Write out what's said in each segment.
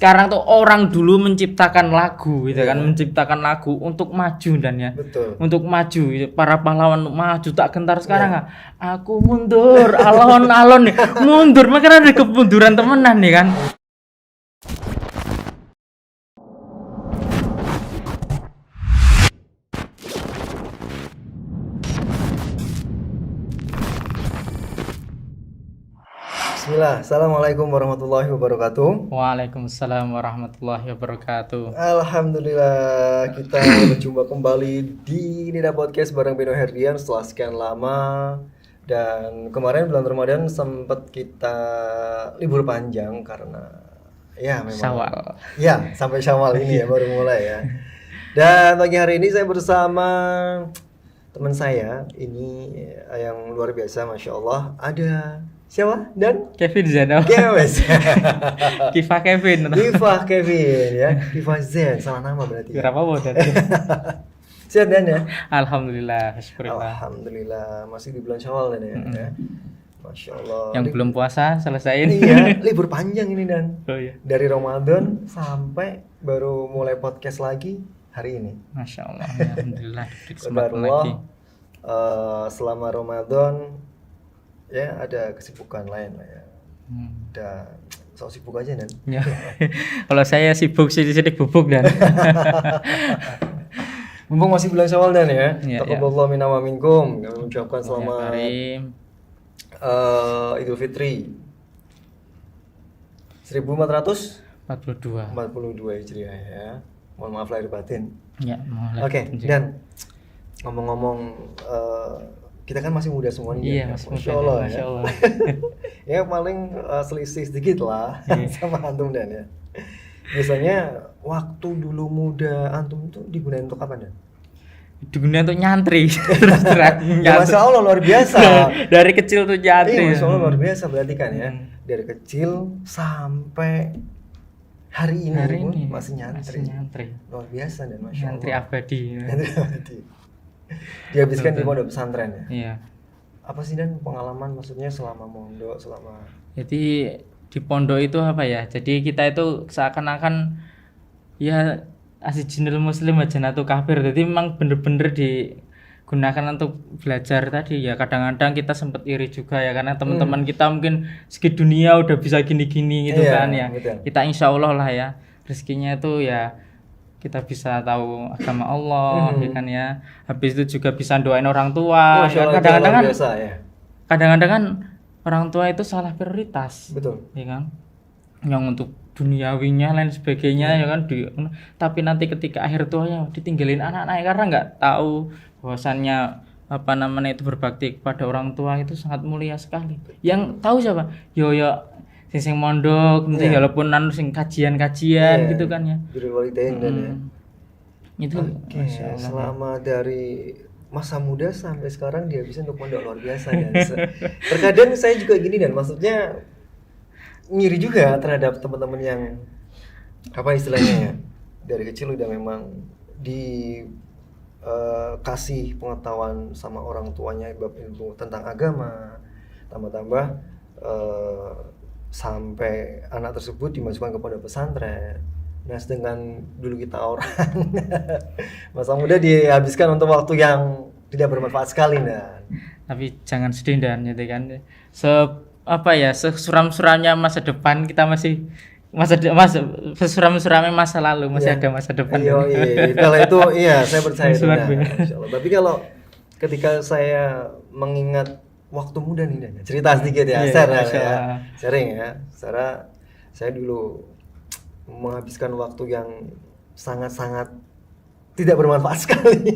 sekarang tuh orang dulu menciptakan lagu gitu kan, menciptakan lagu untuk maju dan ya. Betul. Untuk maju, para pahlawan maju tak gentar sekarang aku mundur, alon-alon nih, mundur, makanya ada kemunduran temenan nih kan. Bismillah, Assalamualaikum warahmatullahi wabarakatuh. Waalaikumsalam warahmatullahi wabarakatuh. Alhamdulillah, kita berjumpa kembali di Nida Podcast bareng Beno Herdian setelah sekian lama. Dan kemarin bulan Ramadan sempat kita libur panjang karena ya memang Syawal. Ya, sampai Syawal ini ya baru mulai ya. Dan pagi hari ini saya bersama teman saya ini yang luar biasa, Masya Allah. Ada siapa? Dan Kevin Zeno. Kewes. Kifa Kevin. Kifah Kevin ya. Kifah Zen, salah nama berarti. Berapa bodoh? Sehat Dan ya? Alhamdulillah, syukurillah. Alhamdulillah, masih di bulan Syawal Dan ya. Masya Allah. Yang belum puasa selesaiin. Iya, libur panjang ini Dan. Oh iya. Dari Ramadan sampai baru mulai podcast lagi hari ini. Masya Allah, alhamdulillah. Kesempatan Qadarullah, lagi. selama Ramadan ya ada kesibukan lain lah ya. Dan sok sibuk aja Dan. Ya. Kalau saya sibuk sidik-sidik bubuk dan. Mumpung masih bulan Syawal Dan ya. Iya, Taqabbalallahu minna wa minkum. Kami ucapkan selamat Karim. Idul Fitri 1442 42. Hijriah ya. Mohon maaf lahir batin. Ya, mohon Oke, Dan ngomong-ngomong kita kan masih muda semua nih. Iya, Dan, Mas. Masya Allah ya. Masya Allah. Ya paling selisih sedikit lah sama antum Dan ya. Biasanya waktu dulu muda antum tuh digunain untuk apa Dan? Digunakan untuk nyantri. Terus terang. Ya Masya Allah luar biasa. Dari kecil tuh nyantri. Iya Masya Allah luar biasa berarti kan ya. Dari kecil sampai hari ini pun masih nyantri. Luar biasa Dan Masya Allah. Nyantri abadi. Nyantri abadi. Dihabiskan di pondok pesantren ya. Iya. Apa sih Dan pengalaman maksudnya selama mondok selama? Jadi di pondok itu apa ya? Jadi kita itu seakan-akan ya asijinul muslim aja atau kafir. Jadi memang bener-bener digunakan untuk belajar tadi ya. Kadang-kadang kita sempat iri juga ya karena teman-teman kita mungkin segi dunia udah bisa gini-gini gitu kan ya. Betul. Kita insya Allah lah ya rezekinya itu ya kita bisa tahu agama Allah ya kan ya. Habis itu juga bisa doain orang tua. Masya Allah, Kadang-kadang kan biasa ya. kadang-kadang kan orang tua itu salah prioritas. Betul. Ya kan? Yang untuk duniawinya lain sebagainya ya kan tapi nanti ketika akhir tuanya ditinggalin anak-anak karena nggak tahu bahwasannya apa namanya itu berbakti kepada orang tua itu sangat mulia sekali. Yang tahu siapa? Yo sing mondok nanti walaupun anu sing kajian-kajian gitu kan ya. Birrul walidain Dan ya. Itu Oke, selama dari masa muda sampai sekarang dia bisa untuk mondok luar biasa Dan. Terkadang saya juga gini Dan, maksudnya ngiri juga terhadap teman-teman yang apa istilahnya ya, dari kecil udah memang kasih pengetahuan sama orang tuanya bab ilmu tentang agama, tambah-tambah sampai anak tersebut dimasukkan kepada pesantren. Nah, sedangkan dulu kita orang masa muda dihabiskan untuk waktu yang tidak bermanfaat sekali Dan. Tapi jangan sedih dan gitu kan. Sesuram-suramnya masa depan kita masih sesuram-suramnya masa lalu masih ada masa depan. Iya. Kalau itu iya saya percaya itu. Insyaallah. Tapi kalau ketika saya mengingat waktu muda nih Dan, cerita sedikit ya, sharing ya. Saya dulu menghabiskan waktu yang sangat-sangat tidak bermanfaat sekali.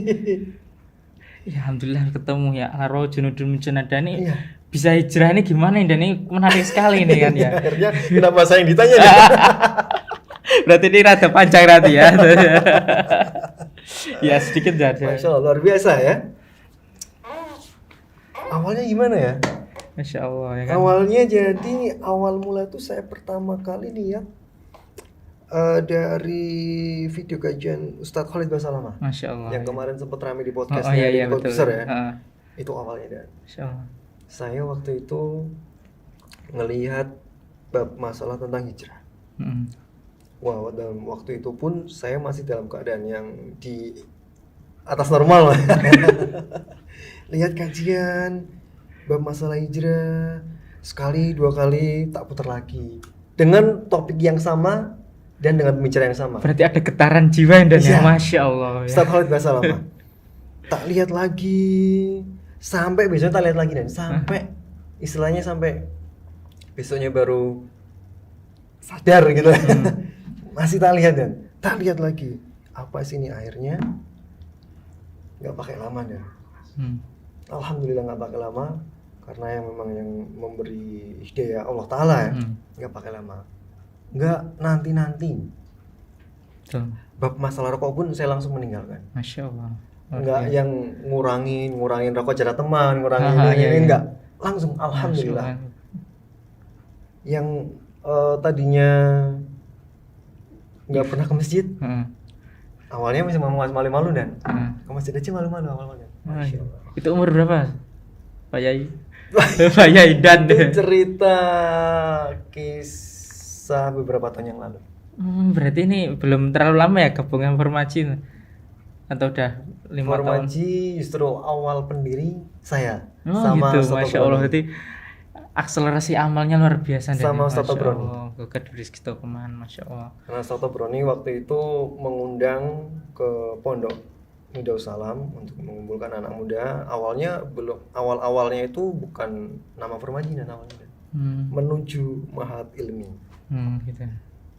Ya alhamdulillah ketemu ya Aro Junudun Junadani. Iya. Bisa hijrah ini gimana ini? Dan ini menarik sekali nih kan ya. Akhirnya kenapa saya yang ditanya? Berarti ini rada panjang berarti ya. Ya sedikit saja. Masya Allah luar biasa ya. Awalnya gimana ya? Masya Allah ya kan. Awalnya jadi awal mula tuh saya pertama kali lihat dari video kajian Ustadz Khalid Basalamah. Masya Allah. Yang kemarin sempat ramai di podcastnya di Kodbuser ya. Itu awalnya Dan. Masya Allah. Saya waktu itu ngelihat bab masalah tentang hijrah. Wah, dalam waktu itu pun saya masih dalam keadaan yang di atas normal. Lihat kajian bab masalah hijrah sekali 2 kali tak putar lagi dengan topik yang sama dan dengan pembicara yang sama. Berarti ada getaran jiwa dan Iya. Masya Allah. Ustaz Khalid bahasa lama. Tak lihat lagi sampai besoknya tak lihat lagi dan sampai istilahnya sampai besoknya baru sadar gitu. Masih tak lihat dan tak lihat lagi. Apa sih ini akhirnya? Nggak pakai lama dan. Alhamdulillah nggak pakai lama karena yang memang yang memberi hidayah Allah Taala ya. Nggak pakai lama. Nggak nanti. Bab masalah rokok pun saya langsung meninggalkan. Masya Allah. Nggak yang ngurangin rokok jarak teman, ngurangin enggak. Langsung alhamdulillah. Yang tadinya nggak pernah ke masjid, awalnya masih malu-malu dan ke masjid aja malu-malu awalnya. Itu umur berapa, Pak Yai? Pak Yai dan cerita kisah beberapa tahun yang lalu. Berarti ini belum terlalu lama ya gabungan Formaji atau udah 5 tahun? Formaji justru awal pendiri saya sama gitu, Masya Allah. Berarti akselerasi amalnya luar biasa sama Ustaz Tobroni. Kediri Stokeman, Masya Allah. Karena Ustaz Tobroni waktu itu mengundang ke pondok Midausalam untuk mengumpulkan anak muda. Awalnya itu bukan nama Formaji dan awalnya menuju Mahat Ilmi. Gitu.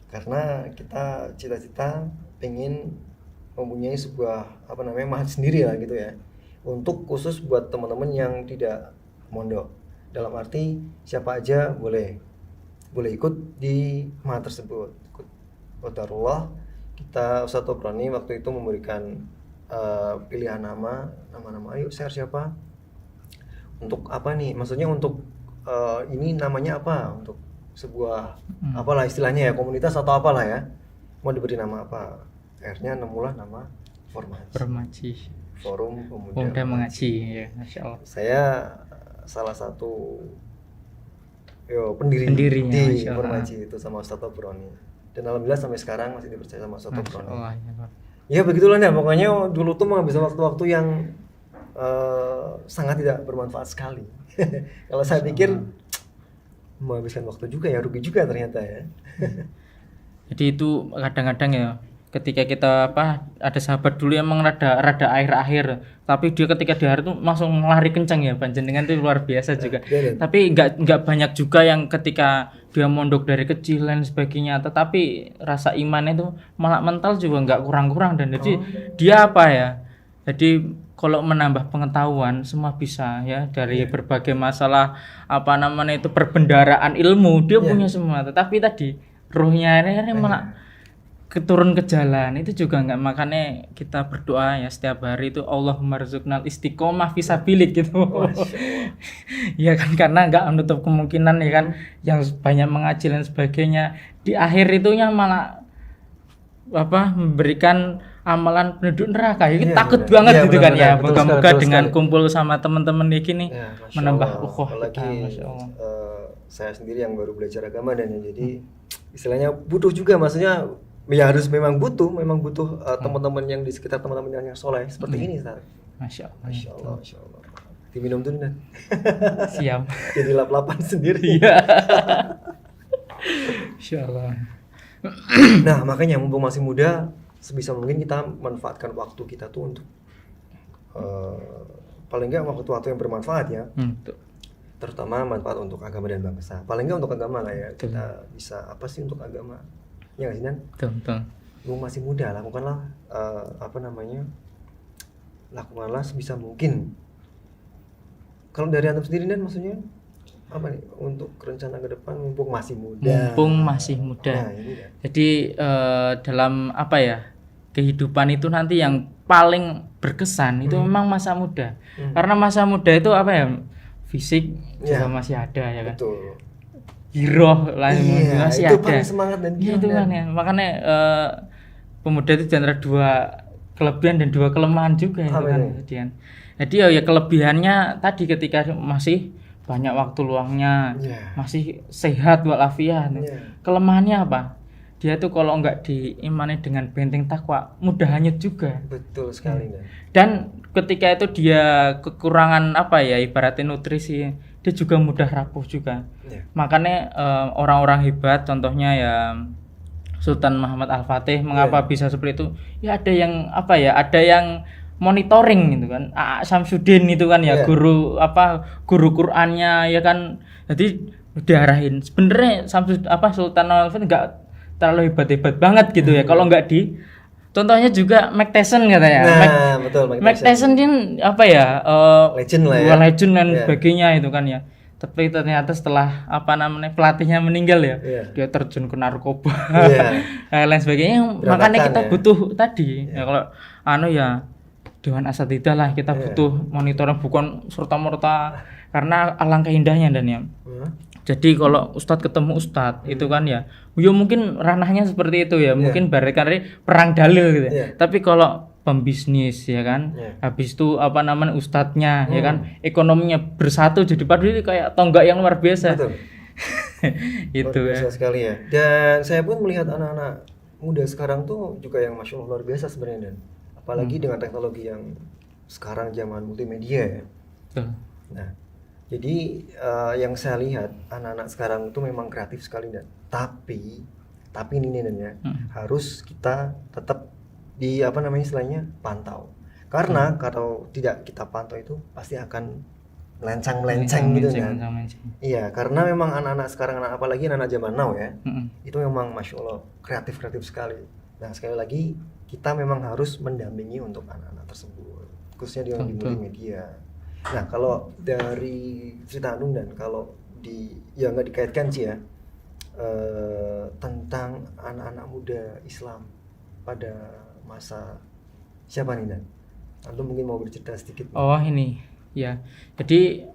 Karena kita cita-cita pengen mempunyai sebuah mahat sendiri lah gitu ya. Untuk khusus buat teman-teman yang tidak mondok. Dalam arti siapa aja boleh ikut di mahat tersebut. Qadarullah kita Ustaz Tobroni waktu itu memberikan pilihan nama, ayo share siapa untuk apa nih, maksudnya untuk ini namanya apa, untuk sebuah apalah istilahnya ya, komunitas atau apalah ya, mau diberi nama apa. Akhirnya nemulah nama Formaji, Forum Pemuda Mengaji ya, Masya Allah. Saya salah satu pendiri di Formaji itu sama Ustaz Tobroni, dan alhamdulillah sampai sekarang masih dipercaya sama Ustaz Tobroni. Ya begitulah ya, pokoknya dulu tuh menghabiskan waktu-waktu yang sangat tidak bermanfaat sekali. Kalau saya pikir menghabiskan waktu juga ya, rugi juga ternyata ya. Jadi itu kadang-kadang ya, ketika kita ada sahabat dulu yang emang rada akhir-akhir, tapi dia ketika di hari itu langsung lari kencang ya, panjenengan itu luar biasa juga. Tapi enggak banyak juga yang ketika dia mondok dari kecil dan sebagainya, tetapi rasa iman itu malah mental juga enggak kurang-kurang, dan jadi dia jadi kalau menambah pengetahuan semua bisa ya, dari berbagai masalah itu perbendaraan ilmu dia punya semua, tetapi tadi ruhnya ini malah keturun ke jalan itu juga enggak. Makanya kita berdoa ya setiap hari itu, Allahumma rzuqnal istiqomah fisabilik gitu. Ya kan, karena enggak menutup kemungkinan ya kan yang banyak mengaji dan sebagainya di akhir itunya malah memberikan amalan penduduk neraka. Ya, takut banget gitu kan ya. Moga-moga dengan kumpul sama teman-teman kayak gini menambah apalagi saya sendiri yang baru belajar agama dan jadi istilahnya butuh juga, maksudnya ya harus memang butuh teman-teman yang di sekitar teman-teman yang soleh seperti ini, Ustaz. Masya Allah. Diminum dulu dan siap. Jadi lap-lapan sendiri. Iya. Masya Allah. Nah makanya mumpung masih muda, sebisa mungkin kita manfaatkan waktu kita tuh untuk paling nggak waktu-waktu yang bermanfaat ya. Terutama manfaat untuk agama dan bangsa. Paling nggak untuk agama lah ya. Kita bisa apa sih untuk agama? Ya nggak sih Nan? Betul. Lu masih muda, lakukanlah lakukanlah sebisa mungkin. Kalau dari antum sendiri Nan, maksudnya apa nih untuk rencana ke depan mumpung masih muda? Nah, jadi dalam kehidupan itu nanti yang paling berkesan itu memang masa muda. Karena masa muda itu fisik juga masih ada ya kan. Betul. Giroh masih itu ada. Paling semangat dan giroh. Itu kan ya. Makanya pemuda itu di antara 2 kelebihan dan 2 kelemahan juga itu kan. Jadi ya kelebihannya tadi ketika masih banyak waktu luangnya, masih sehat walafiat. Kelemahannya apa? dia tuh kalau nggak diimani dengan benteng takwa mudah hanyut juga. Betul sekali Dan. Dan ketika itu dia kekurangan apa ya ibaratnya nutrisi, dia juga mudah rapuh juga. Makanya orang-orang hebat contohnya ya Sultan Muhammad Al-Fatih mengapa bisa seperti itu? Ya ada yang apa ya? Ada yang monitoring gitu kan. Samsudin itu kan ya guru Qur'annya ya kan. Jadi diarahin. Sebenarnya Sultan Al-Fatih enggak terlalu hebat-hebat banget gitu ya. Kalau enggak contohnya juga Mike Tyson katanya. Nah, betul Mike Tyson kan apa ya? Legend lah ya. Legend dan sebagainya itu kan ya. Tapi ternyata setelah pelatihnya meninggal ya, dia terjun ke narkoba, lain sebagainya. Makanya kita butuh tadi ya kalau ya Dewan Asatidzah lah kita butuh monitoring bukan serta-merta karena alangkah indahnya dan ya. Jadi kalau ustadz ketemu ustadz itu kan ya mungkin ranahnya seperti itu ya, mungkin barangkali perang dalil gitu. Tapi kalau pembisnis ya kan, habis itu ustadznya ya kan, ekonominya bersatu jadi padu itu kayak tonggak yang luar biasa. Betul. Itu luar biasa sekali ya. Dan saya pun melihat anak-anak muda sekarang tuh juga yang masya Allah luar biasa sebenarnya dan apalagi dengan teknologi yang sekarang zaman multimedia ya. Betul. Nah, jadi yang saya lihat anak-anak sekarang itu memang kreatif sekali dan tapi ini dan ya harus kita tetap di istilahnya pantau. Karena kalau tidak kita pantau itu pasti akan melenceng gitu kan. Iya, karena memang anak-anak sekarang apalagi anak-anak zaman now ya. Itu memang masya Allah kreatif sekali. Nah, sekali lagi kita memang harus mendampingi untuk anak-anak tersebut, khususnya di multimedia. Nah, kalau dari cerita Anung dan kalau nggak dikaitkan sih ya tentang anak-anak muda Islam pada masa siapa nih Dan? Antum mungkin mau bercerita sedikit. Oh ini ya, jadi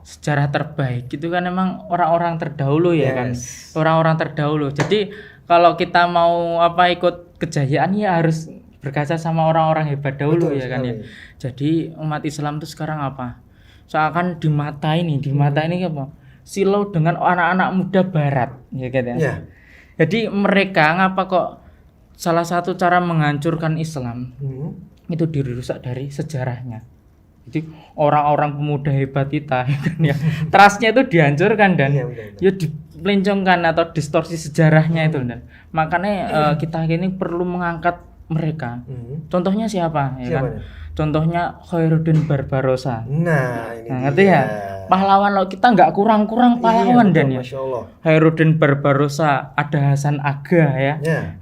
sejarah terbaik itu kan memang orang-orang terdahulu ya kan, orang-orang terdahulu. Jadi kalau kita mau ikut kejayaan ya harus berkaca sama orang-orang hebat dahulu. Betul, ya kan ya. Jadi umat Islam itu sekarang apa? Seakan di mata ini apa? Silau dengan anak-anak muda Barat, ya kan ya. Jadi mereka ngapa kok salah satu cara menghancurkan Islam itu dirusak dari sejarahnya. Jadi orang-orang pemuda hebat kita kan ya, trustnya itu dihancurkan dan ya dipelencongkan atau distorsi sejarahnya itu dan makanya kita ini perlu mengangkat mereka. Contohnya siapa ya kan? Contohnya Khairuddin Barbarossa. Nah, ini ngerti ya? Pahlawan lo kita nggak kurang-kurang pahlawan dan ya. Khairuddin Barbarossa, ada Hasan Aga ya.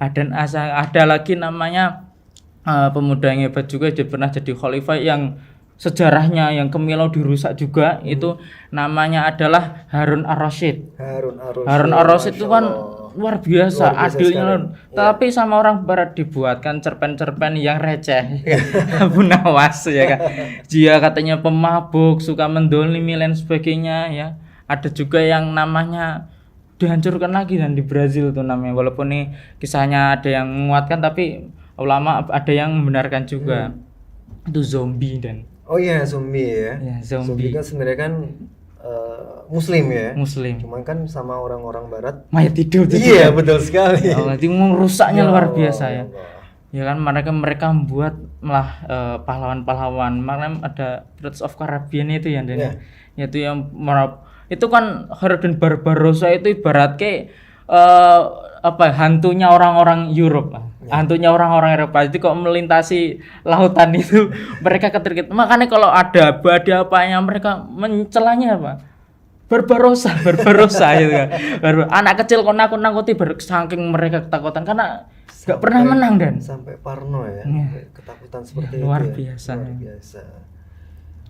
Ada lagi namanya pemuda yang hebat juga, dia pernah jadi khalifah yang sejarahnya yang kemilau dirusak juga. Itu namanya adalah Harun Ar-Rasyid. Harun Ar-Rasyid itu kan luar biasa adilnya, tapi sama orang Barat dibuatkan cerpen-cerpen yang receh. Abu Nawas ya kan, dia katanya pemabuk, suka mendolimi dan sebagainya ya. Ada juga yang namanya dihancurkan lagi dan di Brazil tuh namanya, walaupun nih kisahnya ada yang menguatkan tapi ulama ada yang membenarkan juga. Itu zombie dan zombie ya, zombie kan sebenarnya kan Muslim ya. Cuman kan sama orang-orang Barat mayat hidup. Iya, betul sekali. Itu merusaknya luar biasa ya. Ya kan mereka membuat malah pahlawan-pahlawan. Makanya ada Pirates of Caribbean itu ya dan yaitu yang itu kan Khairuddin Barbarossa itu ibarat kayak hantunya orang-orang Europe lah. Hantunya orang-orang Eropa. Jadi kok melintasi lautan itu mereka keterkit. Makanya kalau ada badai apanya mereka mencelanya apa? Barbarossa gitu kan. Anak kecil kok nakut-nakuti saking mereka ketakutan karena enggak pernah menang dan sampai parno ya. Ketakutan seperti itu. Luar biasa.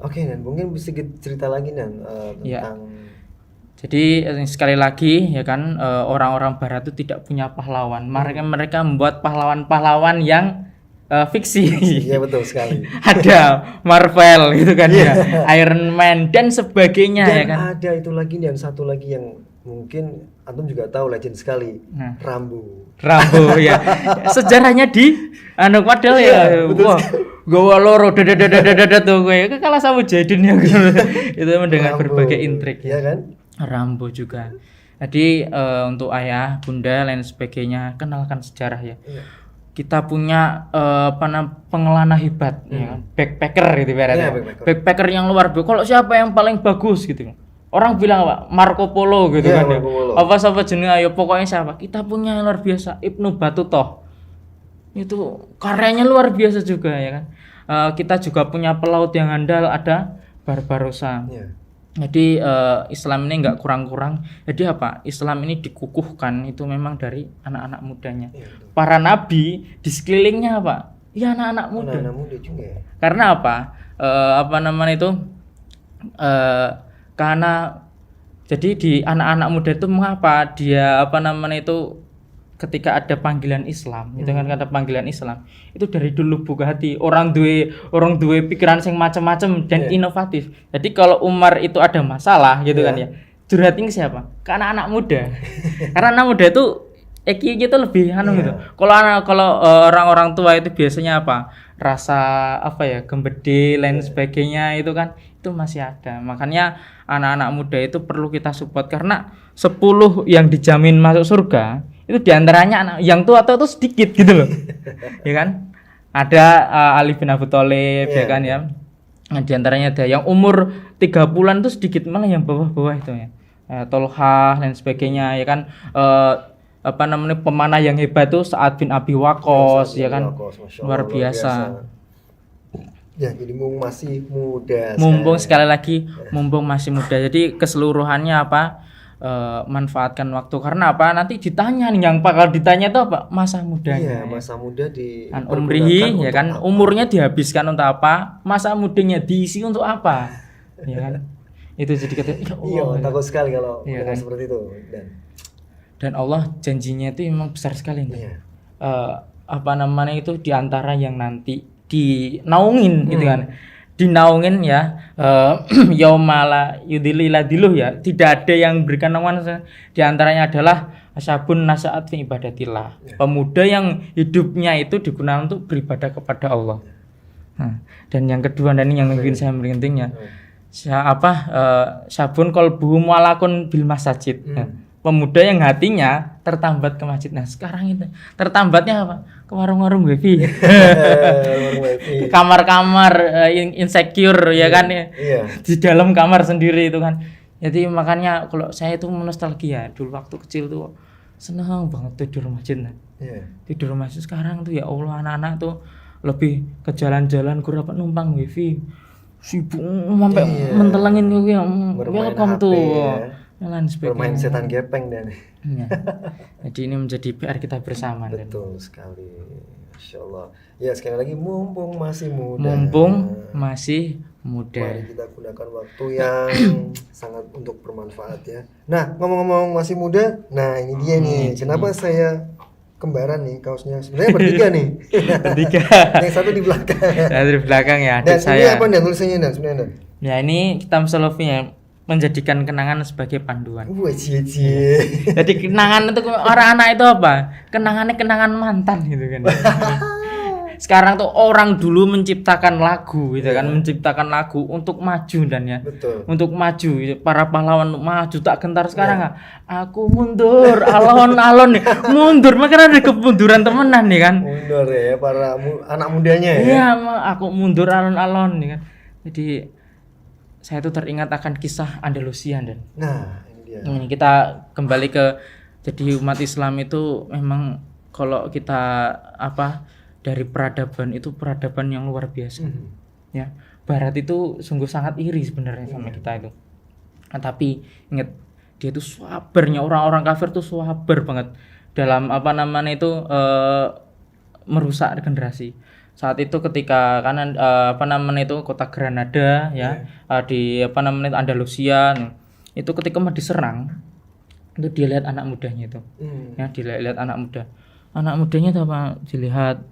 Oke, dan mungkin bisa cerita lagi dan tentang Jadi sekali lagi ya kan orang-orang Barat itu tidak punya pahlawan. Mereka membuat pahlawan-pahlawan yang fiksi. Iya betul sekali. Ada Marvel gitu kan ya, Iron Man dan sebagainya dan ya kan. Ada itu lagi dan satu lagi yang mungkin antum juga tahu legend sekali. Rambo ya. Sejarahnya di padahal ya. Wah, gua loro tuh gue kalah sama Jaden ya. Itu mendengar berbagai intrik ya kan. Rambo juga. Jadi untuk ayah, bunda, lain sebagainya, kenalkan sejarah ya. Iya. Kita punya pengelana hebat, ya, backpacker gitu ibaratnya. Backpacker yang luar biasa. Kalau siapa yang paling bagus gitu, orang bilang apa? Marco Polo gitu kan ya. Apa siapa jenis, ayo pokoknya siapa? Kita punya yang luar biasa, Ibnu Battuta. Itu karyanya luar biasa juga ya kan. Kita juga punya pelaut yang handal, ada Barbarossa. Jadi Islam ini nggak kurang-kurang. Jadi apa? Islam ini dikukuhkan itu memang dari anak-anak mudanya. Para nabi di sekelilingnya apa? Ya anak-anak muda. Anak-anak muda juga. Karena apa? Karena jadi di anak-anak muda itu mengapa dia ketika ada panggilan Islam, itu kan kata panggilan Islam itu dari dulu buka hati, orang duwe pikiran yang macam-macam dan inovatif. Jadi kalau Umar itu ada masalah gitu kan ya, curhatin siapa? Ke anak-anak muda. Karena anak muda itu gitu lebih gitu. Kalau orang-orang tua itu biasanya apa? Rasa gembede lain sebagainya itu kan itu masih ada. Makanya anak-anak muda itu perlu kita support karena 10 yang dijamin masuk surga itu diantaranya anak yang tua itu sedikit gitu loh. Ya kan? Ada Ali bin Abi Thalib ya kan ya. Nah, diantaranya ada yang umur 30-an itu sedikit, malah yang bawah-bawah itu ya. Tolha dan sebagainya ya kan. Pemanah yang hebat itu Sa'ad bin Abi Waqqas ya kan. Luar biasa. Ya, jadi mumpung masih muda. Mumpung masih muda. Jadi keseluruhannya manfaatkan waktu, karena apa? Nanti ditanya nih, yang bakal ditanya itu apa? Masa mudanya. Iya, masa muda di umrihi ya kan, umurnya dihabiskan untuk apa? Masa mudanya diisi untuk apa? Ya kan? Itu jadi kata takut sekali kalau dengar seperti itu. Dan Allah janjinya itu memang besar sekali nih. Itu diantara yang nanti dinaungin gitu kan. Dinaungin ya, yaumala yudhilila diluh ya, tidak ada yang berikan naungan. Di antaranya adalah asyabun nasa'at fi ibadatillah, pemuda yang hidupnya itu digunakan untuk beribadah kepada Allah. Dan yang kedua, dan ini yang bikin saya merinding ya, syabun qalbuhu mu'allaqun bil masajid. Pemuda yang hatinya tertambat ke masjid. Nah sekarang itu tertambatnya apa? Ke warung-warung wifi, kamar-kamar insecure ya kan ya. Di dalam kamar sendiri itu kan. Jadi makanya kalau saya itu nostalgia dulu waktu kecil tuh senang banget tidur masjid. Tidur masjid. Sekarang tuh ya Allah, anak-anak tuh lebih ke jalan-jalan, kurang numpang wifi, sibuk sampai mentelengin gue. Welcome tuh. Bermain setan gepeng dan jadi ini menjadi PR kita bersama. Betul sekali, Masya Allah. Ya sekali lagi, mumpung masih muda. Mari kita gunakan waktu yang sangat untuk bermanfaat ya. Nah ngomong-ngomong masih muda, nah ini dia nih. Kenapa saya kembaran nih kaosnya? Sebenarnya bertiga nih. Yang satu di belakang. Di belakang ya. Dan ini apa nih tulisannya dan sebenarnya? Ya ini Kitab Salafi menjadikan kenangan sebagai panduan. Jadi kenangan itu orang anak itu apa? Kenangan mantan gitu kan. Sekarang tuh orang dulu menciptakan lagu gitu kan, menciptakan lagu untuk maju dan ya. Betul. Untuk maju, para pahlawan maju tak gentar. Sekarang aku mundur, alon-alon nih. Mundur, makanya ada kemunduran temenan nih kan. Mundur ya para anak mudanya ya. Iya, aku mundur alon-alon nih kan. Jadi saya tuh teringat akan kisah Andalusia dan. Nah, ini dia. Kita kembali ke, jadi umat Islam itu memang kalau kita dari peradaban itu peradaban yang luar biasa. Ya, Barat itu sungguh sangat iri sebenarnya sama kita itu. Nah, tapi ingat, dia itu sabarnya, orang-orang kafir tuh sabar banget dalam merusak generasi. Saat itu ketika kanan kota Granada ya, di Andalusia itu ketika mau diserang itu dia lihat anak mudanya itu. Ya, dilihat anak mudanya itu apa? Dilihat,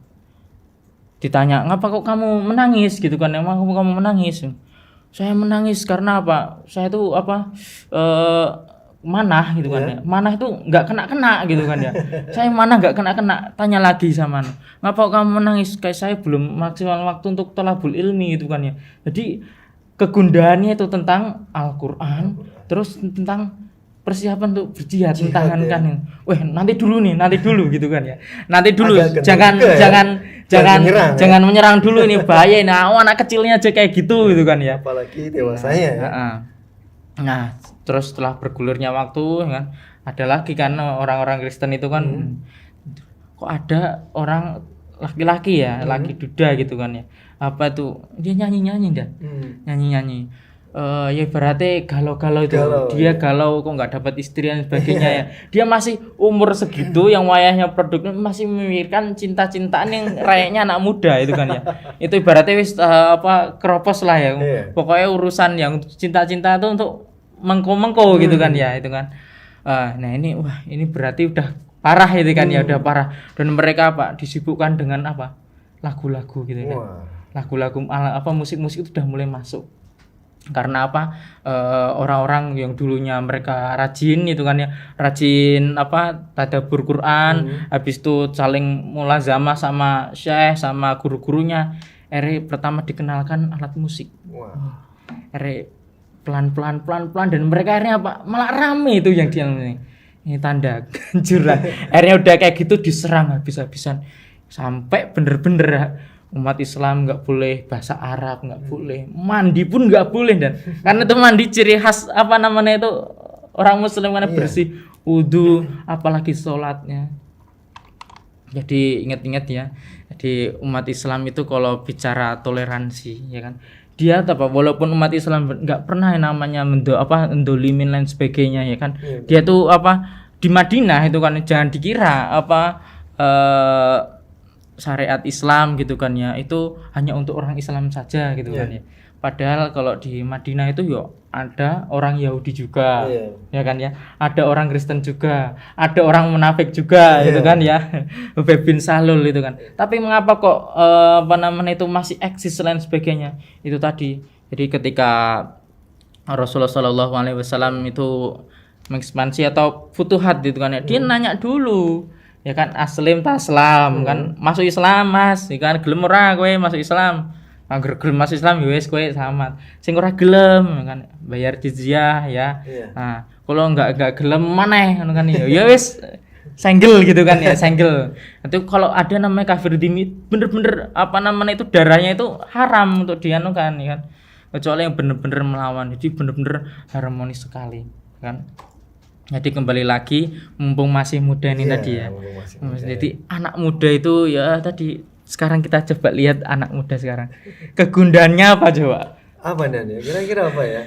ditanya, "Ngapa kok kamu menangis?" gitu kan. "Emang kamu menangis?" "Saya menangis karena apa? Saya tuh manah gitu kan ya. Manah itu enggak kena gitu kan ya. Saya manah enggak kena. Tanya lagi sama "Ngapa kamu menangis?" "Kayak saya belum maksimal waktu untuk thalabul ilmi" gitu kan ya. Jadi kegundahannya itu tentang Al-Qur'an, terus tentang persiapan untuk berjihad, Jihad, mentahankan. Weh, nanti dulu gitu kan ya. Nanti dulu, Agak jangan juga ya. jangan menyerang dulu ini bahaya. Nah, anak kecilnya aja kayak gitu kan ya. Apalagi dewasanya ya. Nah, terus setelah bergulirnya waktu kan, ada lagi kan orang-orang Kristen itu kan kok ada orang laki-laki ya, laki duda gitu kan ya. Apa tuh? Dia nyanyi-nyanyi dah. Nyanyi-nyanyi. Ya berarti galau-galau itu dia galau kok nggak dapat istri dan sebagainya ya. Dia masih umur segitu yang wayahnya produknya masih memikirkan cinta-cintaan yang rayaknya anak muda itu kan ya. Itu ibaratnya wis keropos lah ya. Pokoknya urusan yang cinta-cinta itu untuk mengko-mengko gitu kan ya itu kan. Nah ini berarti udah parah itu kan ya, udah parah. Dan mereka disibukkan dengan lagu-lagu gitu kan. Lagu-lagu musik-musik itu udah mulai masuk. Karena orang-orang yang dulunya mereka rajin itu kan ya, rajin tadabbur Quran, habis itu saling mulazamah sama syekh sama guru-gurunya, pertama dikenalkan alat musik. Pelan-pelan dan mereka akhirnya malah rame itu yang dia ini tanda ganjuran. Akhirnya udah kayak gitu diserang habis-habisan sampai bener-bener umat Islam nggak boleh bahasa Arab, nggak boleh mandi pun nggak boleh, dan karena itu mandi ciri khas itu orang Muslim karena bersih, wudu, apalagi sholatnya. Jadi ingat-ingat ya, jadi umat Islam itu kalau bicara toleransi ya kan, dia walaupun umat Islam nggak pernah yang namanya mendolimin lain sebagainya ya kan, dia tuh di Madinah itu kan jangan dikira syariat Islam gitu kan ya itu hanya untuk orang Islam saja gitu kan ya. Padahal kalau di Madinah itu ada orang Yahudi juga ya kan ya, ada orang Kristen juga, ada orang munafik juga gitu kan ya. Ubay bin Salul itu kan. Tapi mengapa kok itu masih eksis dan sebagainya? Itu tadi. Jadi ketika Rasulullah Shallallahu Alaihi Wasallam itu mengekspansi atau futuhat gitu kan ya, dia nanya dulu ya kan, aslim taslam kan, masuk Islam mas ya kan, gelem ora kowe masuk Islam, angger gelem masuk Islam ya wis kowe selamat, sing ora gelem kan bayar jizyah ya. Nah kalau enggak gelem maneh kan ya wis senggel gitu kan ya, senggel. Itu kalau ada namanya kafir dimi bener-bener itu darahnya itu haram untuk dianukan ya kan, kecuali yang bener-bener melawan. Jadi bener-bener harmonis sekali kan. Jadi kembali lagi mumpung masih muda ini tadi ya. Jadi anak muda itu ya tadi, sekarang kita coba lihat anak muda sekarang. Kegundahannya apa coba? Apa Dan ya? Kira-kira apa ya?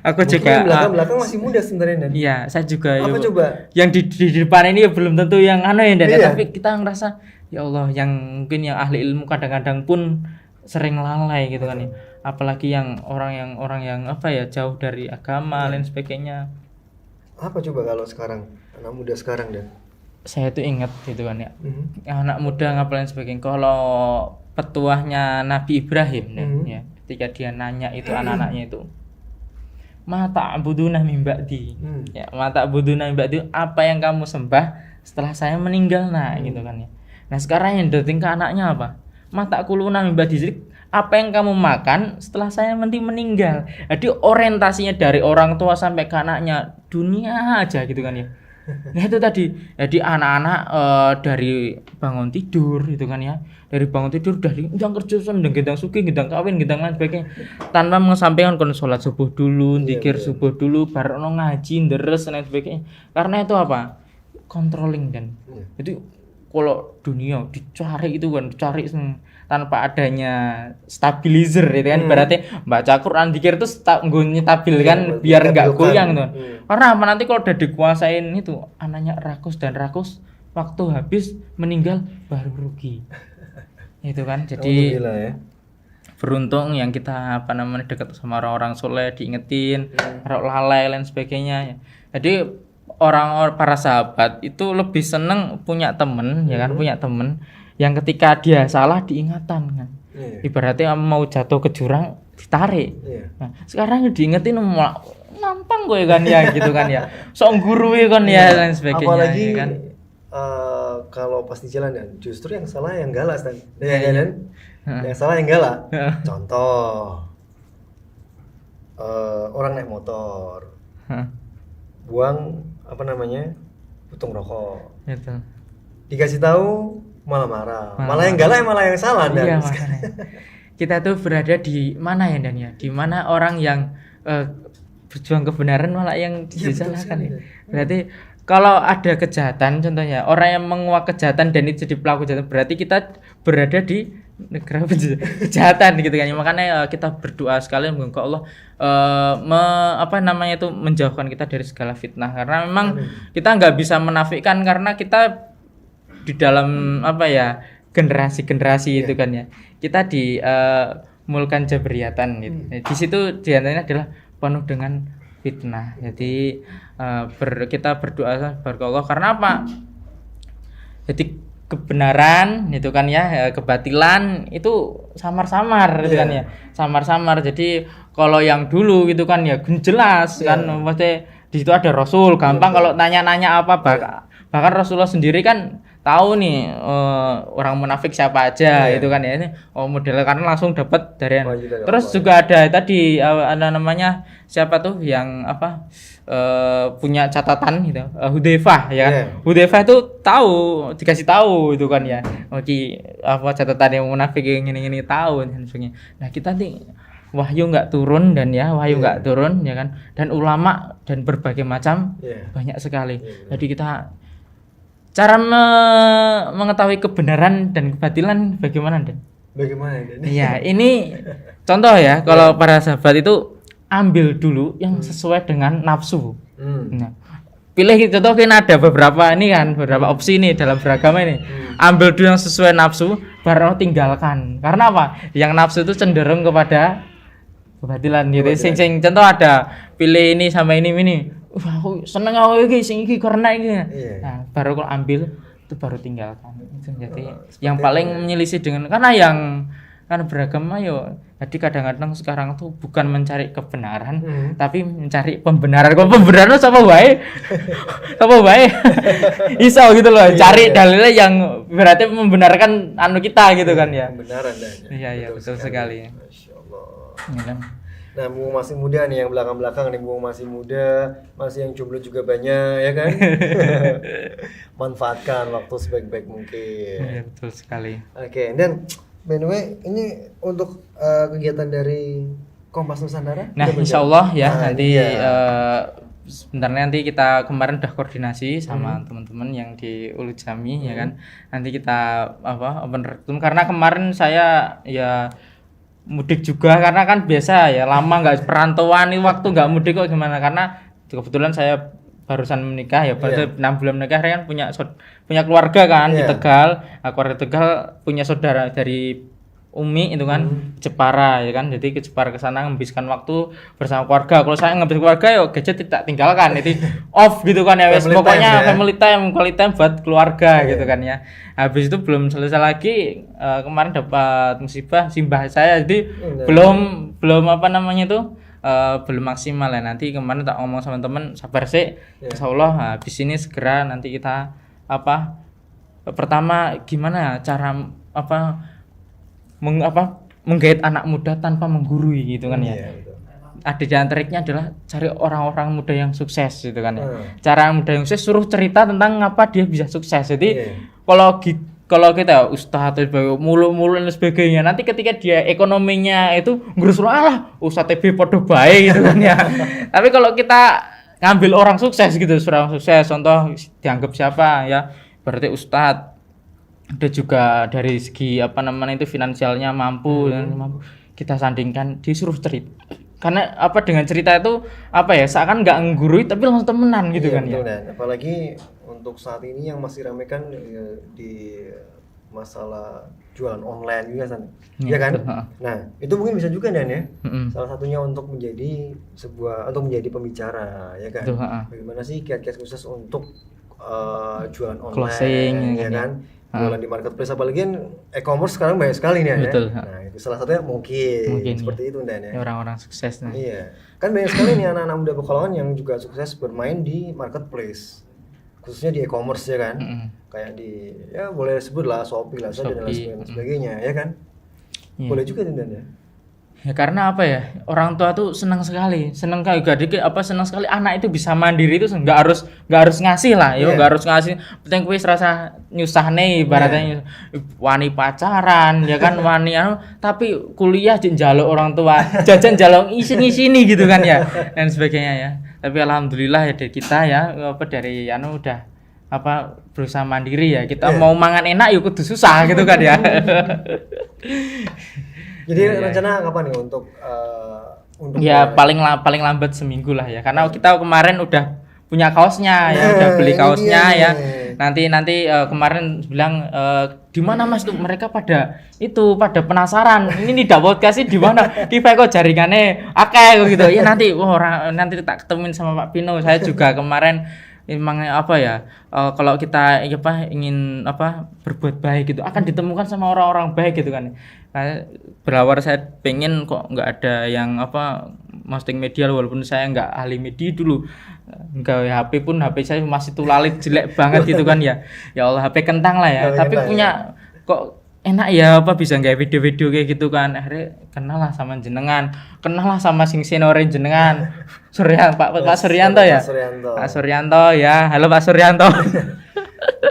Aku mungkin juga belakang masih muda sebenarnya Dan. Iya, saya juga. Apa coba? Yang di depan ini belum tentu yang ya Dan, tapi kita ngerasa ya Allah, yang mungkin yang ahli ilmu kadang-kadang pun sering lalai gitu kan ya. Apalagi yang orang yang jauh dari agama lain sebagainya. Apa coba kalau sekarang anak muda sekarang Dan? Saya tuh ingat gitu kan ya, anak muda ngapain sebagainya. Kalau petuahnya Nabi Ibrahim ya, ketika dia nanya itu anak-anaknya itu, ma ta'buduna min ba'di, ya ma ta'buduna min ba'di, apa yang kamu sembah setelah saya meninggal, gitu kan ya. Nah sekarang yang datang ke anaknya apa? Ma ta'kuluna min ba'di, jadi apa yang kamu makan setelah saya meninggal. Jadi orientasinya dari orang tua sampai ke anaknya dunia aja gitu kan ya. Nah itu tadi. Jadi anak-anak dari bangun tidur gitu kan ya. Dari bangun tidur udah gendang kerja, gendang suki, gendang kawin, gendang lain sebagainya. Tanpa mengesampingkan kon sholat subuh dulu, zikir subuh dulu, baru ngaji, deres dan lain sebagainya. Karena itu apa? Controlling dan. Jadi kalau dunia dicari itu kan, dicari tanpa adanya stabilizer itu kan, berarti baca Quran dikir itu stabil kan, biar nggak goyang tuh. Karena apa, nanti kalau udah dikuasain itu anaknya rakus waktu habis meninggal baru rugi. Itu kan, jadi beruntung yang kita dekat sama orang-orang soleh, diingetin, lalai lain sebagainya. Jadi orang para sahabat itu lebih seneng punya temen ya kan, punya temen yang ketika dia salah diingatan kan. Ibaratnya mau jatuh ke jurang ditarik. Nah, sekarang diingetin nampang gue kan ya gitu kan ya. Sok guru kan ya dan sebagainya. Apalagi ya kan. Kalau pas di jalan kan justru yang salah yang galak kan. Yang salah yang galak. Contoh orang naik motor. buang apa namanya putung rokok. Gitu. Dikasih tahu malah marah. Malah yang galak malah yang salah. Iya, makanya. Kita tuh berada di mana ya Dan ya? Di mana orang yang berjuang kebenaran malah yang disalahkan ya. Berarti kalau ada kejahatan contohnya orang yang menguak kejahatan dan itu jadi pelaku kejahatan berarti kita berada di negara kejahatan gitu kan. Makanya kita berdoa sekali semoga Allah menjauhkan kita dari segala fitnah karena memang kita nggak bisa menafikan karena kita di dalam generasi itu kan ya. Kita di Mulkan Jabriyatan gitu. Di situ diantaranya adalah penuh dengan fitnah. Jadi kita berdoa kepada Allah karena apa? Jadi kebenaran itu kan ya, kebatilan itu samar-samar gitu kan ya. Samar-samar. Jadi kalau yang dulu gitu kan ya jelas kan pasti di situ ada Rasul, gampang kalau tanya-nanya apa bahkan Rasulullah sendiri kan tahu nih orang munafik siapa aja itu kan ya. Ini model karena langsung dapat dari terus juga ada tadi namanya siapa tuh yang punya catatan gitu, Hudzaifah ya kan. Hudzaifah itu dikasih tahu itu kan ya. Catatan yang munafik ini tahu dan sebagainya. Nah, kita nih wahyu nggak turun nggak turun ya kan, dan ulama dan berbagai macam banyak sekali. Jadi kita cara mengetahui kebenaran dan kebatilan bagaimana Dan? Iya, ini contoh ya kalau para sahabat itu ambil dulu yang sesuai dengan nafsu. Nah, pilih contoh kan ada beberapa opsi nih dalam beragama ini. Ambil dulu yang sesuai nafsu, baru tinggalkan. Karena apa? Yang nafsu itu cenderung kepada kebatilan gitu. Sing contoh ada pilih ini sama ini. Wah, aku seneng aku iki karena ini. Nah, baru kalau ambil itu baru tinggalkan. Itu jadi yang paling menyelisih dengan karena yang kan beragama jadi kadang-kadang sekarang tuh bukan mencari kebenaran tapi mencari pembenaran. Kalau pembenaran sama baik. Iso gitu loh, cari dalilnya yang berarti membenarkan kita gitu kan ya. Kebenaran Iya, betul sekali. Masyaallah. Ya kan? Nah, mumpung masih muda nih yang belakang-belakang nih, mumpung masih muda, masih yang jomblo juga banyak ya kan. Manfaatkan waktu sebaik-baik mungkin. Iya, betul sekali. Oke, dan by the way, ini untuk kegiatan dari Kompas Nusantara? Nah, insyaallah ya nanti sebentar nanti kita kemarin udah koordinasi sama teman-teman yang di Ulu Jami ya kan. Nanti kita open recruitment karena kemarin saya ya mudik juga karena kan biasa ya lama nggak perantauan ini waktu nggak mudik kok gimana karena kebetulan saya barusan menikah ya baru 6 bulan menikah kan punya keluarga kan di Tegal. Keluarga Tegal punya saudara dari Umi itu kan Jepara ya kan, jadi ke Jepara ke sana menghabiskan waktu bersama keluarga. Kalau saya ngambil keluarga gadget tidak tinggalkan, jadi off gitu kan ya wes pokoknya family time buat keluarga gitu kan ya. Habis itu belum selesai lagi kemarin dapat musibah simbah saya, jadi belum belum maksimal ya. Nanti kemarin tak ngomong sama teman sabar sih, insyaallah habis ini segera nanti kita pertama gimana cara menggait anak muda tanpa menggurui gitu kan ya. Ada jalan triknya adalah cari orang-orang muda yang sukses gitu kan ya. Cara muda yang sukses suruh cerita tentang ngapa dia bisa sukses. Jadi kalau kita ustaz atau mulu-mulu dan sebagainya, nanti ketika dia ekonominya itu ngurus ustaz TB podo bae gitu kan ya. Tapi kalau kita ngambil orang sukses gitu, orang sukses contoh dianggap siapa ya, berarti ustaz ada juga dari segi finansialnya mampu dan mampu, kita sandingkan disuruh cerita karena dengan cerita itu seakan nggak menggurui tapi langsung temenan gitu kan betul, ya. Dan apalagi untuk saat ini yang masih ramai kan di masalah jualan online juga kan ya kan. Nah itu mungkin bisa juga Dan ya, salah satunya untuk menjadi pembicara ya kan. Bagaimana sih kiat-kiat khusus untuk jualan online closing ya kan. Jualan di marketplace, apalagi kan e-commerce sekarang banyak sekali nih ya. Nah itu salah satunya mungkin seperti itu Dan ya. Orang-orang sukses nah. Iya kan banyak sekali nih anak-anak muda Pekalongan yang juga sukses bermain di marketplace, khususnya di e-commerce ya kan. Kayak di boleh sebut lah Shopee, Lazada dan lain sebagainya ya kan. Boleh juga Dan ya. Ya karena apa ya, orang tua tuh senang sekali senang sekali anak itu bisa mandiri itu nggak harus ngasih lah yo, nggak harus ngasih, penting kuwi rasa nyusahne ibaratnya wani pacaran ya kan, wani tapi kuliah njaluk orang tua jajan njaluk ngisi-ngisini gitu kan ya dan sebagainya ya. Tapi alhamdulillah ya dari kita ya dari udah berusaha mandiri ya, kita mau mangan enak yuk kudu susah gitu kan ya. Jadi rencana kapan nih untuk ya paling lambat seminggu lah ya, karena kita kemarin udah punya kaosnya ya, udah beli kaosnya ya. Nanti kemarin bilang di mana Mas tuh, mereka pada penasaran ini di podcast di mana di kok jaringannya akeh gitu ya. Nanti nanti tak ketemuin sama Pak Pino. Saya juga kemarin emang kalau kita ingin berbuat baik gitu akan ditemukan sama orang-orang baik gitu kan. Nah, berawal saya pengen kok nggak ada yang posting media, walaupun saya nggak ahli media dulu, nggak HP saya masih tulalit jelek banget gitu kan ya. Ya Allah, HP kentang lah ya, tapi punya kok enak ya bisa nggak video-video kayak gitu kan. Akhirnya kenal lah sama jenengan, kenal lah sama sing seniorin jenengan, Pak Suryanto ya. Pak Suryanto ya, halo Pak Suryanto.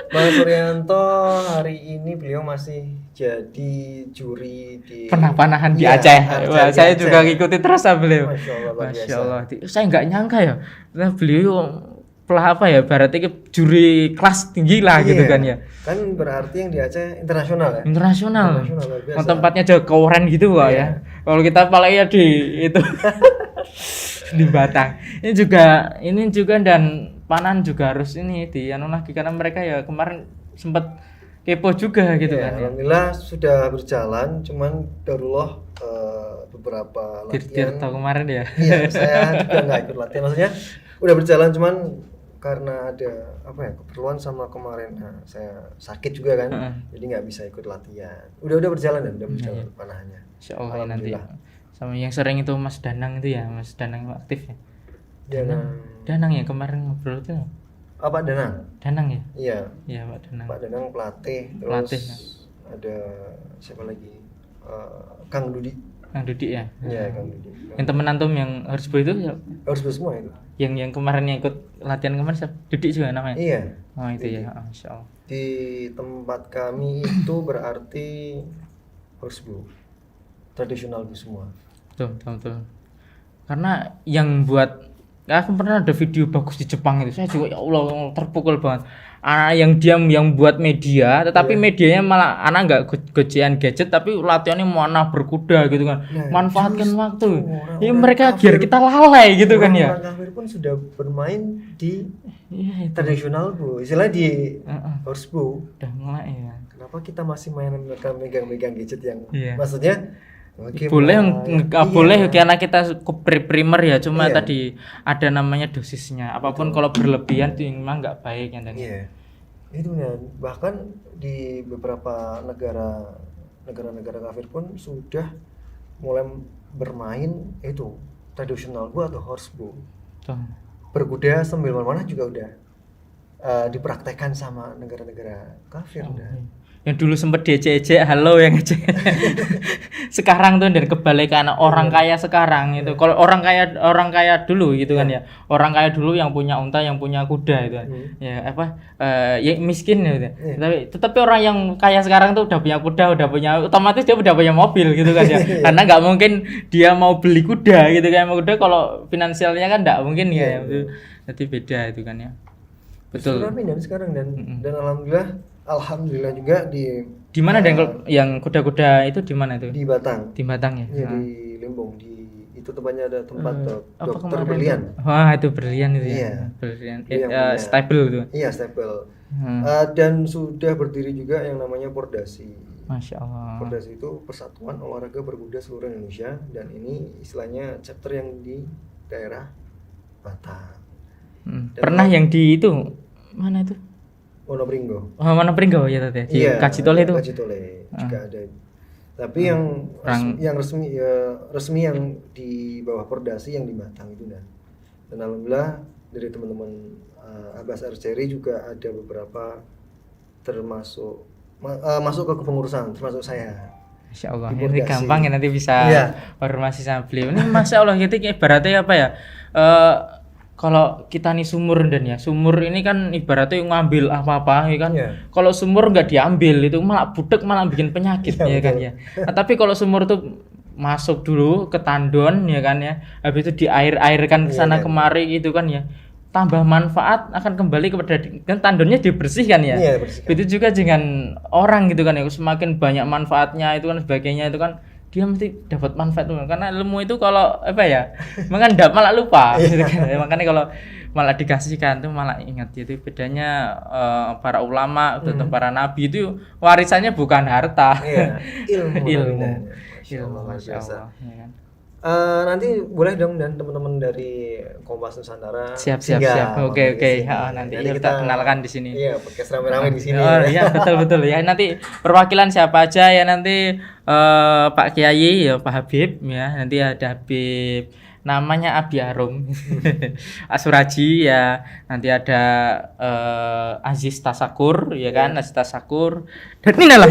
Pak Suryanto hari ini beliau masih jadi juri di panah-panahan di Aceh. Wah, saya juga ngikuti terus beliau. Masya Allah. Saya nggak nyangka ya, beliau berarti juri kelas tinggi lah gitu kan ya. Kan berarti yang di Aceh internasional ya. Internasional tempatnya juga keren gitu Pak ya. Kalau kita apalagi ya di itu di Batang. Ini juga dan Panan juga harus lagi karena mereka ya kemarin sempat kepo juga gitu kan. Alhamdulillah sudah berjalan, cuman darullah beberapa latihan. Tirta kemarin ya. Iya, saya juga nggak ikut latihan, maksudnya udah berjalan cuman karena ada keperluan sama kemarin saya sakit juga kan, jadi nggak bisa ikut latihan. Udah berjalan panahannya. Insyaallah nanti sama yang sering itu Mas Danang itu ya, Mas Danang aktif ya. Danang ya kemarin ngobrol itu. Pak Danang? Danang ya? Iya Pak Danang. Pak Danang pelatih, terus ada siapa lagi? Kang Dudi ya? Iya, Kang Dudi. Yang temen antum yang harus itu ya? Harus semua itu. Yang kemarin yang ikut latihan kemarin siapa? Dudi juga namanya? Iya. Oh itu ya, insyaallah. Di tempat kami itu berarti Horseball tradisional itu semua. Betul. Karena yang buat aku pernah ada video bagus di Jepang itu, saya juga ya Allah terpukul banget. Anak yang buat media, tetapi medianya malah anak nggak gocean gadget, tapi latihannya mana berkuda gitu kan. Manfaatkan waktu. Ya mereka biar kita lalai gitu kan ya. Orang kafir pun sudah bermain di tradisional Bu, istilah di horseball. Udah mulai ya. Kenapa kita masih megang gadget yang maksudnya boleh karena kita primer ya, cuma tadi ada namanya dosisnya. Apapun kalau berlebihan itu memang nggak baik ya. Itu kan bahkan di beberapa negara kafir pun sudah mulai bermain itu tradisional atau horseball. Berkuda sambil bermanah juga udah dipraktekkan sama negara-negara kafir udah. Yang dulu sempet diejek-ejek halo yang ngejek. Sekarang tuh dari kebalikan orang kaya sekarang itu. Kalau orang kaya dulu gitu kan ya. Orang kaya dulu yang punya unta, yang punya kuda itu. Ya ya miskin gitu. Tetapi orang yang kaya sekarang tuh udah punya kuda, otomatis dia udah punya mobil gitu kan ya. Karena nggak mungkin dia mau beli kuda gitu kan. Kuda kalau finansialnya kan nggak mungkin ya. Jadi beda itu kan ya. Betul. Dan sekarang dan alhamdulillah juga di mana yang kuda-kuda itu di mana itu? Di Batang. Di Batang ya. Iya di Limbung, itu tempatnya ada tempat dokter berlian. Wah, itu berlian itu ya. Berlian. Stable itu. Iya, stable. Dan sudah berdiri juga yang namanya Pordasi. Masya Allah. Pordasi itu Persatuan Olahraga Berkuda Seluruh Indonesia, dan ini istilahnya chapter yang di daerah Batang. Pernah yang di itu mana itu? Monopringgo ya tadi. Iya, Kacitole itu. Kacitole juga ada. Tapi yang resmi yang di bawah Pordasi yang di Batang itu dan alhamdulillah dari teman-teman Abbas Archery juga ada beberapa termasuk masuk ke kepengurusan termasuk saya. Masya Allah, Timur ini Gasi. gampang ya nanti bisa Iya. formasi sama beliau. Ini Masya Allah, gitu ibaratnya apa ya? Kalau kita nih sumur dan ya, sumur ini kan ibaratnya ngambil apa-apa ya kan. Iya. Kalau sumur nggak diambil itu malah budek, malah bikin penyakit Iya, ya kan betul. ya. Nah, tapi kalau sumur tuh masuk dulu ke tandon ya kan ya, habis itu diair-airkan ke sana Iya, kemari gitu kan ya. Tambah manfaat akan kembali kepada kan tandonnya dibersihkan ya. Iya, bersihkan. Itu juga dengan orang gitu kan ya, semakin banyak manfaatnya itu kan sebagainya itu kan dia mesti dapat manfaat tuh. Karena ilmu itu kalau apa ya mengendap malah lupa gitu kan. Makanya kalau malah dikasihkan tuh malah ingat. Itu bedanya para ulama atau para nabi itu warisannya bukan harta. Iya, ilmu. Ilmu. Ilmu, Masya Allah, ya kan. Nanti boleh dong dan teman-teman dari Kompas Nusantara Siap. singgah Oke. di sini. Nanti kita kenalkan di sini. Iya, podcast rame-rame di sini. Oh iya betul ya, nanti perwakilan siapa aja ya, nanti Pak Kiai ya, Pak Habib ya, nanti ada Habib namanya Abi Arum Asuraji ya, nanti ada Aziz Tasakur ya kan, Aziz Tasakur dan ini lah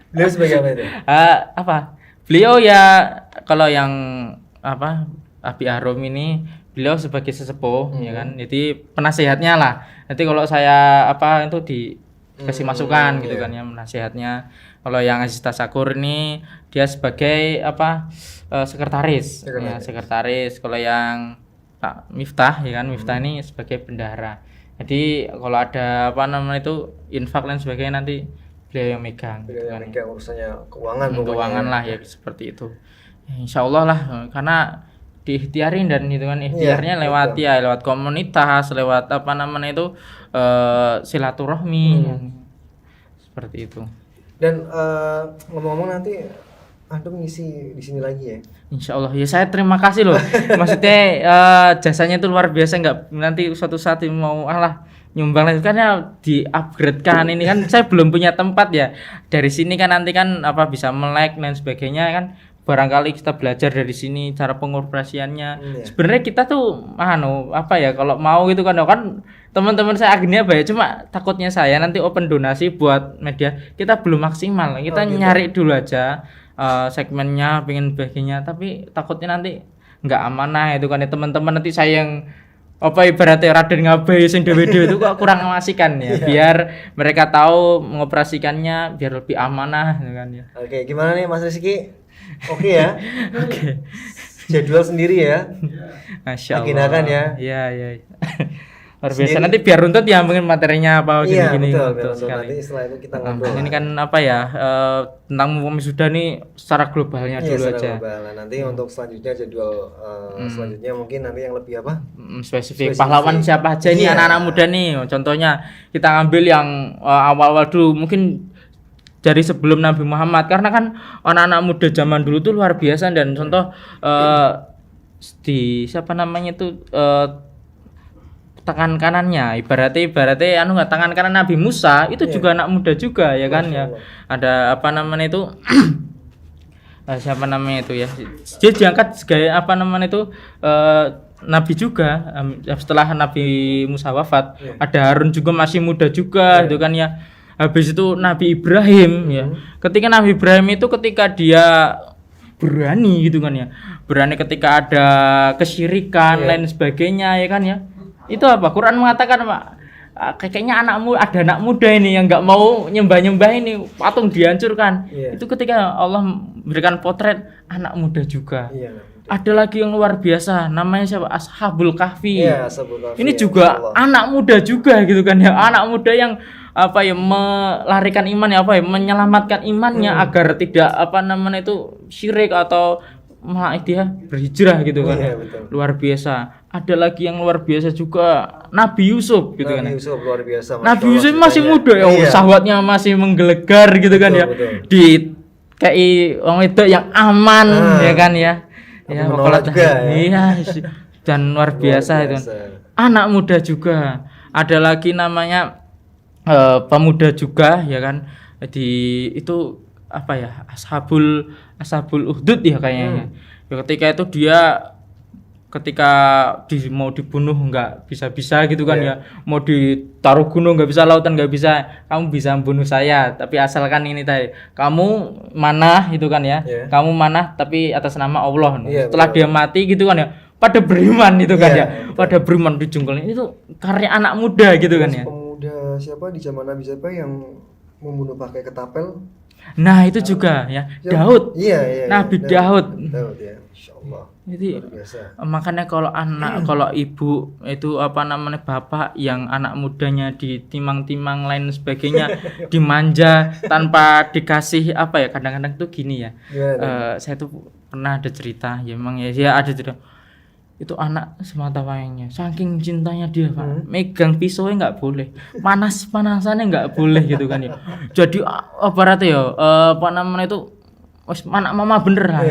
Beliau sebagai apa itu? apa beliau ya, kalau yang apa Abi Arum ini beliau sebagai sesepuh ya kan, jadi penasehatnya lah. Nanti kalau saya apa itu dikasih masukan gitu kan ya, penasehatnya. Kalau yang Aziz Tasakur ini dia sebagai apa sekretaris. Ya, sekretaris. Kalau yang Pak Miftah ya kan, Miftah ini sebagai bendahara. Jadi kalau ada apa namanya itu infak dan sebagainya nanti beliau yang megang. Beliau yang megang urusannya keuangan pokoknya. Keuangan lah ya seperti itu. Ya, insya Allah lah, karena diikhtiarin dan itu kan ikhtiarnya lewat ya lewat komunitas, lewat apa namanya itu silaturahmi seperti itu. Dan ngomong-ngomong nanti antum ngisi di sini lagi ya? Insya Allah ya, saya terima kasih loh. Maksudnya jasanya itu luar biasa, nggak nanti suatu saat mau nyumbang lagi, karena di upgrade kan ini kan saya belum punya tempat ya. Dari sini kan nanti kan apa bisa melek dan sebagainya kan, barangkali kita belajar dari sini cara pengoperasiannya. Sebenarnya kita tuh apa ya, kalau mau gitu kan teman-teman saya akhirnya banyak, cuma takutnya saya nanti open donasi buat media kita belum maksimal. Kita nyari dulu aja segmennya, pengen baginya, tapi takutnya nanti nggak amanah itu kan ya, teman-teman nanti saya yang apa ibaratnya Raden Ngabai sing dewe-dewe itu kok kurang mengasihkan ya. Biar mereka tahu mengoperasikannya biar lebih amanah gitu kan ya. Oke, gimana nih Mas Rizky? Oke ya? Oke. Jadwal sendiri ya? Masya Allah. Aginakan ya? Iya. Luar biasa. Nanti biar runtut ya mungkin materinya apa gini-gini. Iya betul sekali. Nanti setelah itu kita ngobrol. Ini kan apa ya, tentang wisuda nih secara globalnya dulu aja. Global. Nanti untuk selanjutnya jadwal selanjutnya mungkin nanti yang lebih apa? Spesifik pahlawan siapa aja nih anak-anak muda nih. Contohnya kita ambil yang awal-awal dulu, mungkin dari sebelum Nabi Muhammad, karena kan anak-anak muda zaman dulu tuh luar biasa. Dan contoh di siapa namanya itu tangan kanannya ibaratnya nggak, tangan kanan Nabi Musa itu juga anak muda juga ya kan ya. Ada apa namanya itu siapa namanya itu ya, dia diangkat sebagai apa namanya itu Nabi juga setelah Nabi Musa wafat. Ada Harun juga masih muda juga itu kan ya. Habis itu Nabi Ibrahim ya. Ketika Nabi Ibrahim itu ketika dia berani gitu kan ya, berani ketika ada kesyirikan lain sebagainya ya kan ya. Itu apa? Quran mengatakan Pak, kayaknya ada anak muda ini yang nggak mau nyembah ini, patung dihancurkan. Itu ketika Allah memberikan potret anak muda juga. Ada lagi yang luar biasa, namanya siapa? Ashabul Kahfi. Ini juga anak muda juga gitu kan ya, anak muda yang apa ya melarikan iman ya, apa ya menyelamatkan imannya agar tidak apa namanya itu syirik atau malah dia berhijrah gitu kan ya. Luar biasa. Ada lagi yang luar biasa juga, Nabi Yusuf gitu kan. Nabi Yusuf luar biasa. Nabi Yusuf masih muda ya, syahwatnya masih menggelegar gitu kan ya. Di kayak orang itu yang aman ya kan ya. Ya pokoknya juga, iya dan luar biasa itu. Anak muda juga. Ada lagi namanya pemuda juga ya kan. Itu apa ya? Ashabul Uhdud ya kayaknya. Ya, ketika itu dia ketika mau dibunuh nggak bisa gitu kan ya, mau ditaruh gunung nggak bisa, lautan nggak bisa, kamu bisa membunuh saya tapi asalkan ini tadi kamu manah itu kan ya, kamu manah tapi atas nama Allah. Setelah dia mati gitu kan ya, pada beriman itu kan ya, pada beriman di jungkul itu karya anak muda gitu kan ya. Pemuda siapa di zaman Nabi siapa yang membunuh pakai ketapel? Nah itu juga ya, Daud. Nabi Daud ya, insyaallah. Jadi makanya kalau kalau ibu itu bapak yang anak mudanya ditimang-timang lain sebagainya, dimanja tanpa dikasih kadang-kadang tuh gini ya. Saya tuh pernah ada cerita ya, memang ya ada cerita. Itu anak semata wayangnya, saking cintanya dia Pak, megang pisaunya nggak boleh, panasannya nggak boleh gitu kan ya. Jadi berarti ya itu anak mama bener lah.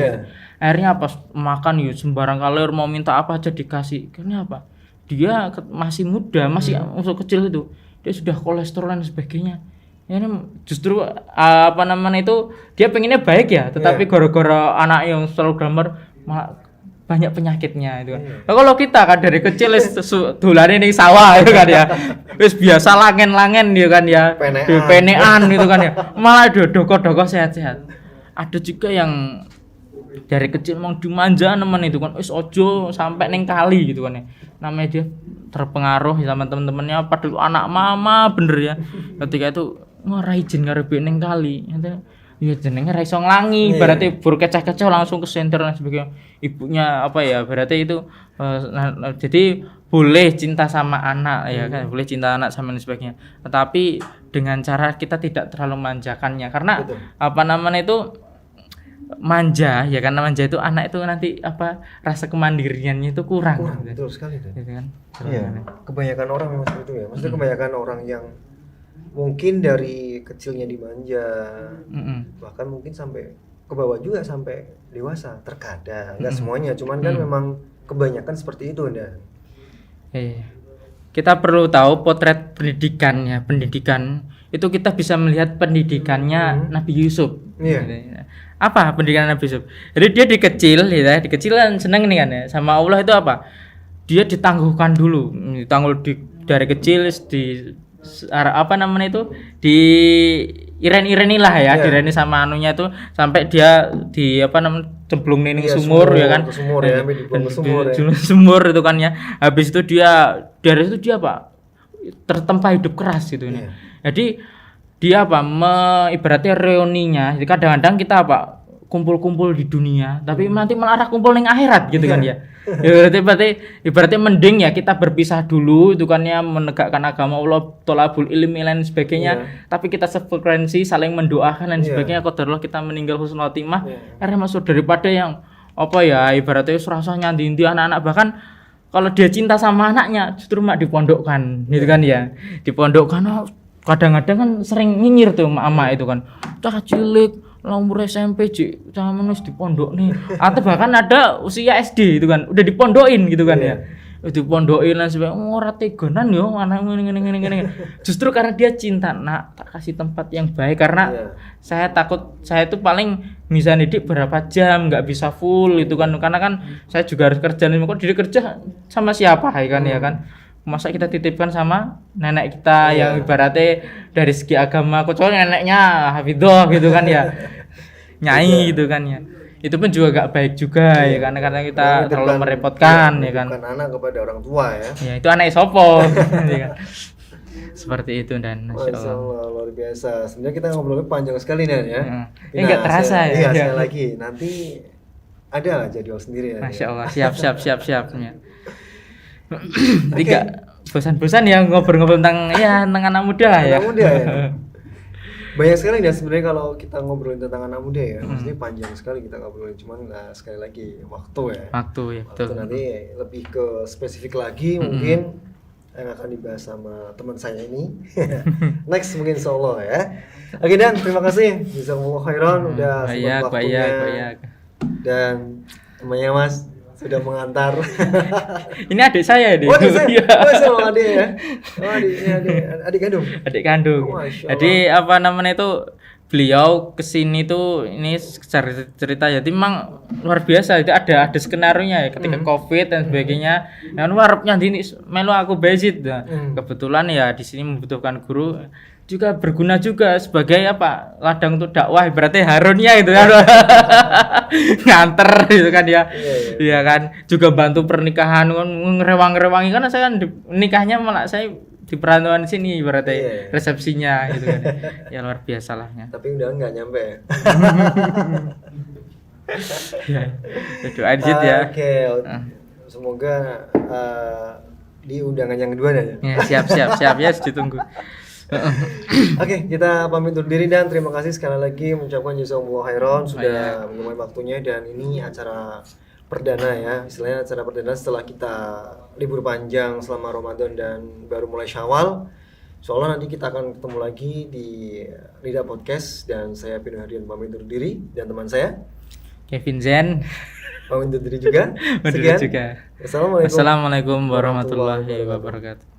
Akhirnya pas makan ya sembarang kalor, mau minta apa aja dikasih. Karena apa? Dia masih muda, masih usia kecil itu, dia sudah kolesterol dan sebagainya. Ya, ini justru itu dia pengennya baik ya, tetapi gara-gara anak yang selalu gambar malah banyak penyakitnya itu kan. Nah, kalau kita kan dari kecil dolane ning sawah itu kan ya. Wis biasa langen-langen ya kan ya. Penean gitu kan ya. Malah doko-doko sehat-sehat. Ada juga yang dari kecil mau dimanja nemen itu kan, wis ojo sampai ning kali gitu kan ya. Namanya dia terpengaruh sama teman-temannya, padahal anak mama bener ya. Ketika itu ngorai jin ngarepe ning kali. Ya jenenge ra iso nglangi, berarti bur kecah-kecah langsung ke senter dan sebagainya. Ibunya berarti itu jadi boleh cinta sama anak ya kan, boleh cinta anak sama dan sebagainya. Tetapi dengan cara kita tidak terlalu manjakannya, karena itu manja ya, karena manja itu anak itu nanti rasa kemandiriannya itu kurang. Betul sekali itu. Gitu kan? Iya. Kebanyakan orang memang seperti itu ya. Maksudnya kebanyakan orang yang mungkin dari kecilnya dimanja, bahkan mungkin sampai ke bawah juga sampai dewasa, terkadang nggak semuanya, cuman kan memang kebanyakan seperti itu dan kita perlu tahu potret pendidikannya. Pendidikan itu kita bisa melihat pendidikannya Nabi Yusuf. Apa pendidikan Nabi Yusuf? Jadi dia di kecil kan seneng nih kan ya sama Allah itu dia ditangguhkan dulu, dari kecil di iren-ireni lah ya, direni sama anunya tuh sampai dia cemplung ning sumur ya kan. Sumur itu kan ya. Habis itu dari situ dia tertempa hidup keras gitu nih. Jadi dia ibaratnya reuninya. Jadi kadang-kadang kita kumpul-kumpul di dunia, tapi nanti malah kumpul ning akhirat gitu kan ya. Ya berarti ibaratnya mending ya kita berpisah dulu itu kan ya, menegakkan agama Allah, tolabul ilmi dan sebagainya, tapi kita sefrekuensi, saling mendoakan dan sebagainya. Qadarullah kita meninggal husnul khotimah, masuk daripada yang ibaratnya serasa nyandi anak-anak. Bahkan kalau dia cinta sama anaknya justru dipondokkan gitu kan ya, dipondokkan. Kadang-kadang kan sering nyinyir tuh mama itu kan, cah cilik umur SMP cah menus di pondok nih, atau bahkan ada usia SD itu kan udah dipondokin gitu kan ya, dipondokin dan sebagainya. Ora tegonan yo anak ngene. Justru karena dia cinta, nak tak kasih tempat yang baik, karena saya takut saya itu paling bisa didik berapa jam, nggak bisa full itu kan, karena kan saya juga harus kerja nih. Kok didik kerja sama siapa ya kan. Masa kita titipkan sama nenek kita yang ibaratnya dari segi agama, kecuali neneknya hafidhoh gitu kan ya, nyai gitu kan ya, itu pun juga gak baik juga ya, karena kita terlalu merepotkan ya kan. Bukan anak kepada orang tua ya itu anak sopo ya kan. Seperti itu dan Masya Allah luar biasa. Sebenarnya kita ngobrolnya panjang sekali Dan ya. Nggak terasa ya. Sekali lagi nanti ada lah jadwal sendiri ya. Masya Allah, siap ya. Tidak bosan-bosan ya ngobrol-ngobrol tentang anak muda ya. Anak muda ya. Banyak sekali dan sebenarnya kalau kita ngobrolin tentang anak muda ya, maksudnya panjang sekali kita ngobrolin, cuman sekali lagi waktu ya. Waktu betul. Nanti lebih ke spesifik lagi mungkin yang akan dibahas sama teman saya ini. Next mungkin insyaallah ya. Oke Dan, terima kasih jazakumullah khairan udah sempat waktunya. Dan temannya Mas sudah mengantar. Ini adik saya deh. Adik saya. Adik ya. Adik kandung. Jadi itu beliau kesini tuh ini cerita jadi memang luar biasa. Itu ada skenario-nya ya ketika Covid dan sebagainya. Dan warapnya ini melu aku bezit. Nah, kebetulan ya di sini membutuhkan guru juga berguna juga sebagai apa ladang untuk dakwah berarti Harunnya itu kan nganter gitu kan ya iya kan juga bantu pernikahan ngerewang-rewangi kan saya kan nikahnya malah saya di perantauan sini berarti resepsinya gitu kan ya luar biasa lah ya. Tapi undangan nggak nyampe ya doa aja ya. Oke. Semoga di undangan yang kedua ya siap ya ditunggu. Oke, kita pamit undur diri dan terima kasih sekali lagi mengucapkan jazakumullah khairan sudah menyempatkan waktunya dan ini acara perdana ya, istilahnya acara perdana setelah kita libur panjang selama Ramadan dan baru mulai Syawal. Soalnya nanti kita akan ketemu lagi di Lidah Podcast dan saya Pino Hardian pamit undur diri dan teman saya Kevin Zen pamit undur diri juga. Sekian. Assalamualaikum warahmatullahi wabarakatuh.